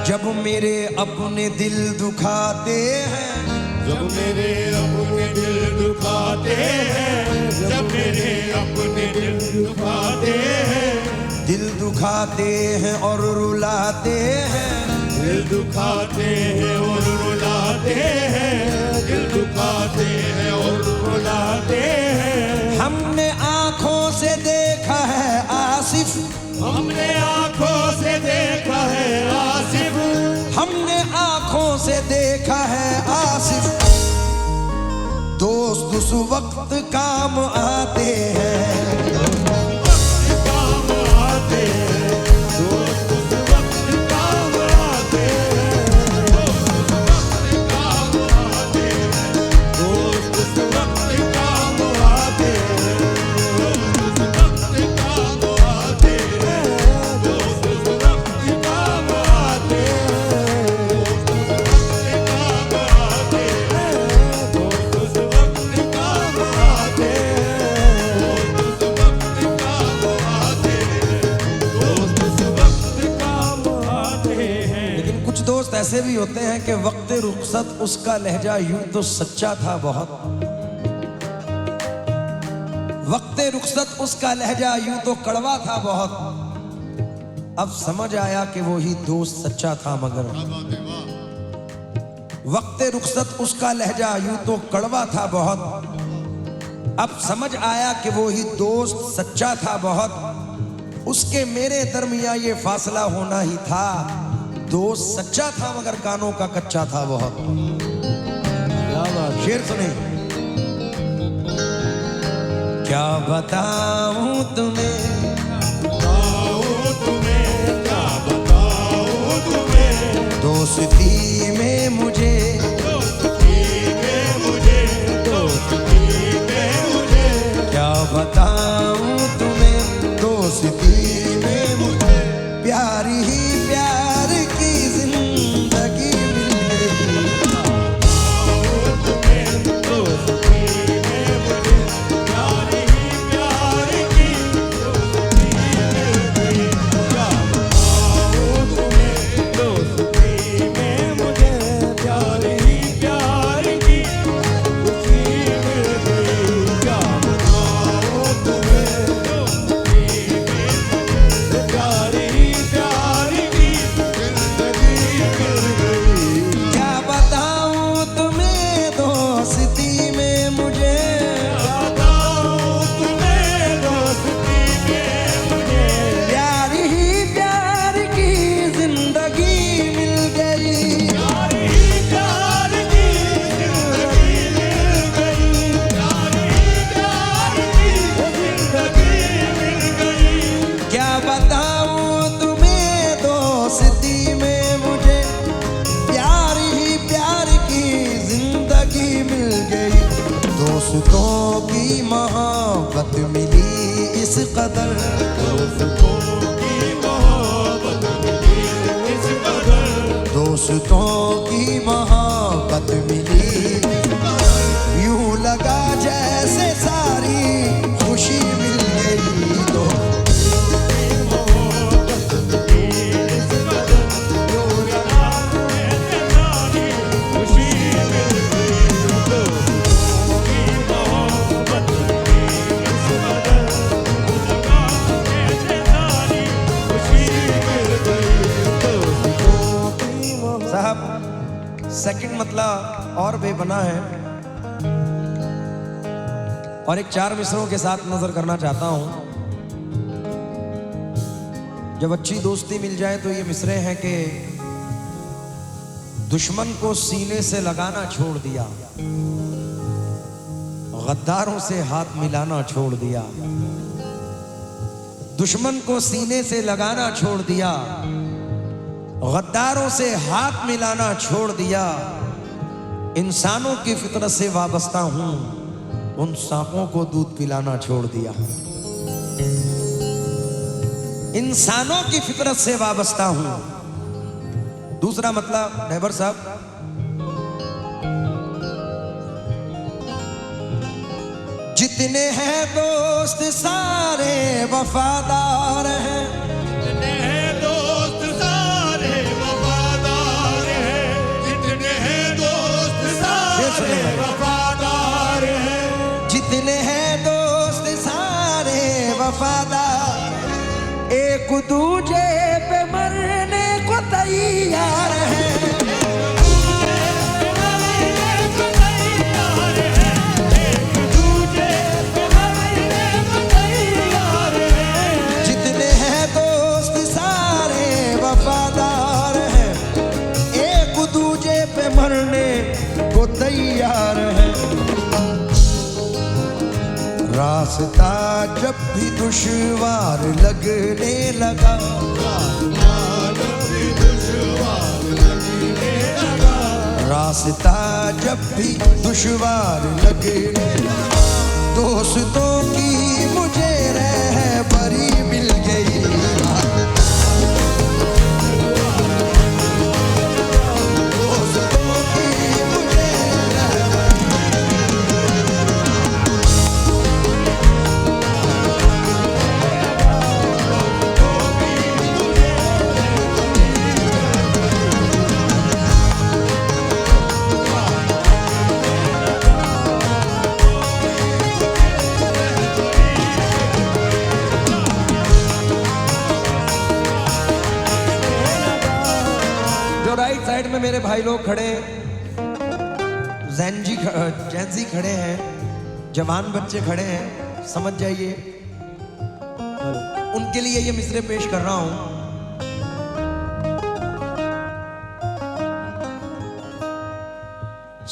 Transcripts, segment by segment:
जब मेरे अपने दिल दुखाते हैं, जब मेरे अपने दिल दुखाते हैं, जब मेरे अपने दिल दुखाते हैं, दिल दुखाते हैं और रुलाते हैं, दिल दुखाते हैं और रुलाते हैं, दिल दुखाते हैं और रुलाते हैं। हमने आंखों से देखा है आसिफ, हमने आंखों से देखा है आसिफ, हमने आंखों से देखा है आसिफ। दोस्त उस वक्त काम आते हैं, काम आते हैं, दोस्त उस वक्त काम आते हैं, दोस्त उस वक्त काम आते हैं, दोस्त उस वक्त काम आते हैं, दोस्त उस वक्त काम आते हैं, दोस्त उस वक्त काम आते हैं, दोस्त उस वक्त काम आते हैं, दोस्त उस वक्त काम आते हैं। लेकिन कुछ दोस्त ऐसे भी होते हैं कि वक्त रुखसत उसका लहजा यूं तो सच्चा था बहुत, वक्त रुखसत उसका लहजा यूं तो कड़वा था बहुत। अब समझ आया कि वो ही दोस्त सच्चा था मगर, वक्त रुखसत उसका लहजा यूं तो कड़वा था बहुत। अब समझ आया कि वो ही दोस्त सच्चा था बहुत। उसके मेरे दरमियां ये फासला होना ही था, दोस्त सच्चा था मगर कानों का कच्चा था बहुत। शेर सुने। क्या बताऊं तुम्हें, बताओ तुम्हें, क्या बताओ तुम्हें, दोस्ती में मुझे, दोस्ती में मुझे, दोस्ती में मुझे, क्या बताऊं तुम्हें, दोस्ती में मुझे प्यार ही प्यार की जिंदगी मिल गई। तुम्हें दोस्ती में मुझे प्यार ही प्यार की दोस्ती मिल गई। क्या बताओ तुम्हें, दोस्ती में मुझे प्यार ही प्यार की दोस्ती मिल गई। क्या बताओ तुम्हें, दोस्ती में मुझे प्यार ही प्यार की जिंदगी मिल गई। क्या बताऊं तुम्हें, दोस्ती में मुझे बताओ तुम्हें, दोस्ती में मुझे प्यार ही प्यार की जिंदगी मिल गई। प्यार ही प्यार की जिंदगी मिल गई। प्यार ही प्यार की जिंदगी मिल गई। क्या बताऊं तुम्हें, दोस्ती में मुझे प्यार ही प्यार की जिंदगी मिल गई। दोस्तों की मोहब्बत मिली इस कदर, दोस्तों की मोहब्बत मिली इस कदर, दोस्तों की मोहब्बत मिली यूं लगा जैसे सारी खुशी मिल गई। तो मोहब्बत मिली इस कदर, यूं लगा जैसे सारी खुशी मिल गई। दोस्तों की मोहब्बत मिली इस कदर, यूं लगा जैसे सारी खुशी मिल गई। दोस्तों की मोहब्बत। साहब सेकंड मतलब और बेबना है, और एक चार मिसरों के साथ नजर करना चाहता हूं। जब अच्छी दोस्ती मिल जाए तो ये मिसरे हैं कि दुश्मन को सीने से लगाना छोड़ दिया, गद्दारों से हाथ मिलाना छोड़ दिया। दुश्मन को सीने से लगाना छोड़ दिया, गद्दारों से हाथ मिलाना छोड़ दिया। इंसानों की फितरत से वाबस्ता हूं, उन सांपों को दूध पिलाना छोड़ दिया। इंसानों की फितरत से वाबस्ता हूं। दूसरा मतलब डैबर साहब, जितने हैं दोस्त सारे वफादार हैं, जितने हैं दोस्त सारे वफादार एक दूजे पे मरने को तैयार है। जितने हैं दोस्त सारे वफादार हैं, एक दूजे पे मरने को तैयार है। रास्ता जब भी दुश्वार लगने लगा, रास्ता जब भी दुश्वार लगने लगा, दोस्तों की मुझे रहबरी मिल गई। दोस्तों की मुझे राइट साइड में मेरे भाई लोग खड़े, जैनजी खड़े हैं, जवान बच्चे खड़े हैं, समझ जाइए उनके लिए ये मिसरे पेश कर रहा हूं।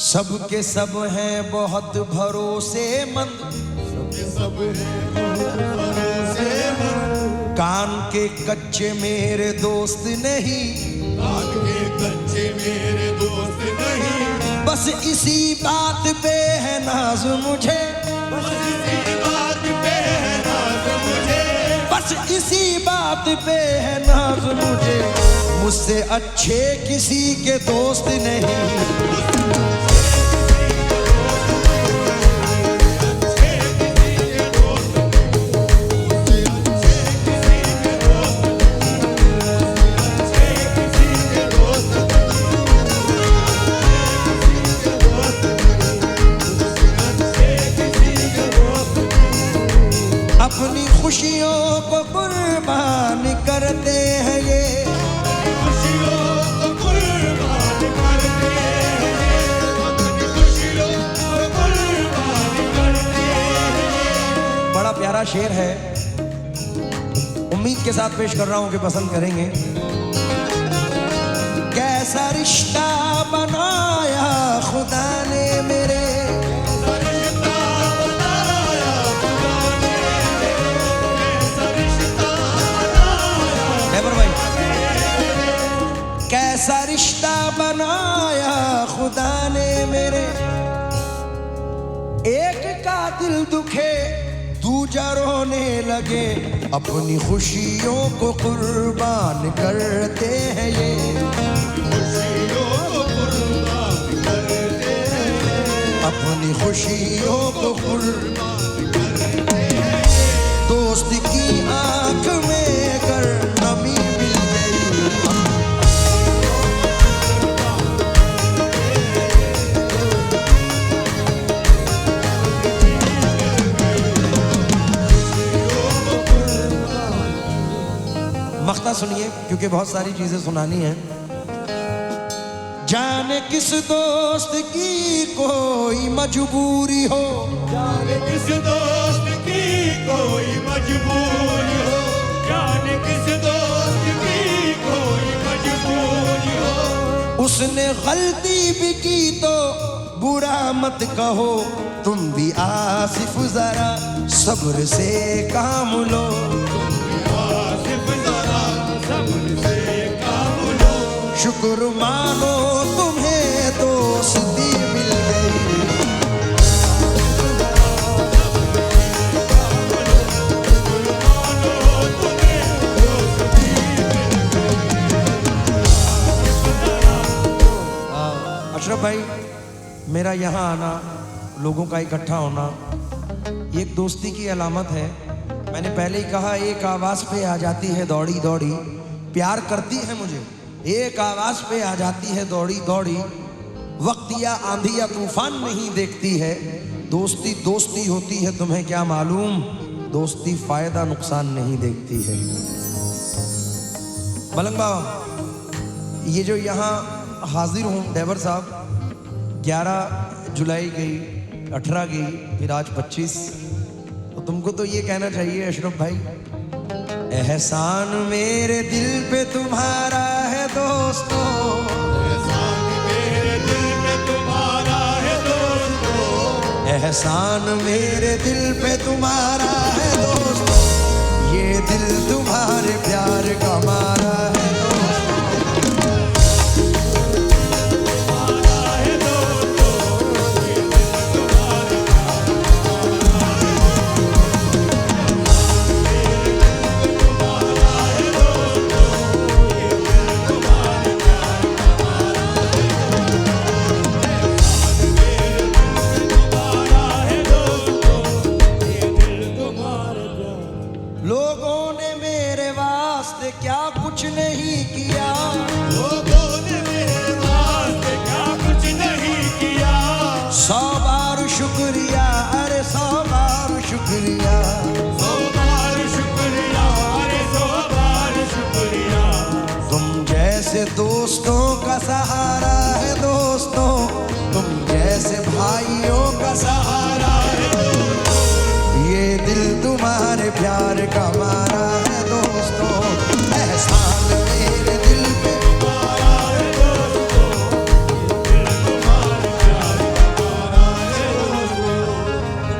सबके सब हैं बहुत भरोसेमंद, सब कान के कच्चे मेरे दोस्त नहीं, आगे कच्चे मेरे दोस्त नहीं। बस इसी बात पे है नाज मुझे, बस इसी बात पे है नाज मुझे, बस इसी बात पे है नाज मुझे। मुझसे अच्छे किसी के दोस्त नहीं। अपनी खुशियों को कुर्बान करते हैं ये, खुशियों को कुर्बान करते हैं, अपनी खुशियों को कुर्बान करते हैं। बड़ा प्यारा शेर है, उम्मीद के साथ पेश कर रहा हूं कि पसंद करेंगे। कैसा रिश्ता बनाया खुदा ने मेरे, कैसा रिश्ता बनाया खुदा ने मेरे। एक का दिल दुखे दूजा रोने लगे, अपनी खुशियों को कुर्बान करते हैं ये, खुशियों को कुर्बान करते हैं, अपनी खुशियों को कुर्बान करते हैं। दोस्त की आंख में कर नमी मिल गई, मख्ता सुनिए क्योंकि बहुत सारी चीजें सुनानी है। जाने किस दोस्त की कोई मजबूरी हो, जाने किस दोस्त की कोई मजबूरी हो, जाने किस दोस्त की कोई मजबूरी हो। उसने गलती भी की तो बुरा मत कहो, तुम भी आसिफ जरा सब्र से काम लो, आसिफ जरा सब्र से काम लो। शुक्र मानो तुम्हें दोस्ती मिल गई। अशरफ भाई, मेरा यहाँ आना, लोगों का इकट्ठा होना, ये एक दोस्ती की अलामत है। मैंने पहले ही कहा, एक आवाज़ पे आ जाती है दौड़ी दौड़ी, प्यार करती है मुझे, एक आवाज़ पे आ जाती है दौड़ी दौड़ी, वक्त या आंधी या तूफान नहीं देखती है। दोस्ती दोस्ती होती है, तुम्हें क्या मालूम, दोस्ती फ़ायदा नुकसान नहीं देखती है। मलंग बाबा, ये जो यहाँ हाजिर हूँ ड्राइवर साहब, 11 जुलाई गई, 18 गई, फिर आज 25, तो तुमको तो ये कहना चाहिए अशरफ भाई, एहसान मेरे दिल पे तुम्हारा है दोस्तों, एहसान मेरे दिल पे तुम्हारा है दोस्तों, एहसान मेरे दिल पे तुम्हारा है दोस्तों, ये दिल तुम्हारे प्यार का मारा है दोस्तों, तुम्हारा है दोस्तों, ये दिल तुम्हारे लोगों ने मेरे वास्ते क्या कुछ नहीं किया, लोगों ने मेरे वास्ते क्या कुछ नहीं किया, 100 बार शुक्रिया, अरे 100 बार शुक्रिया, 100 बार शुक्रिया, अरे 100 बार शुक्रिया, तुम जैसे दोस्तों का सहारा है दोस्तों, तुम जैसे भाइयों का सहारा है, ये दिल तुम्हारे प्यार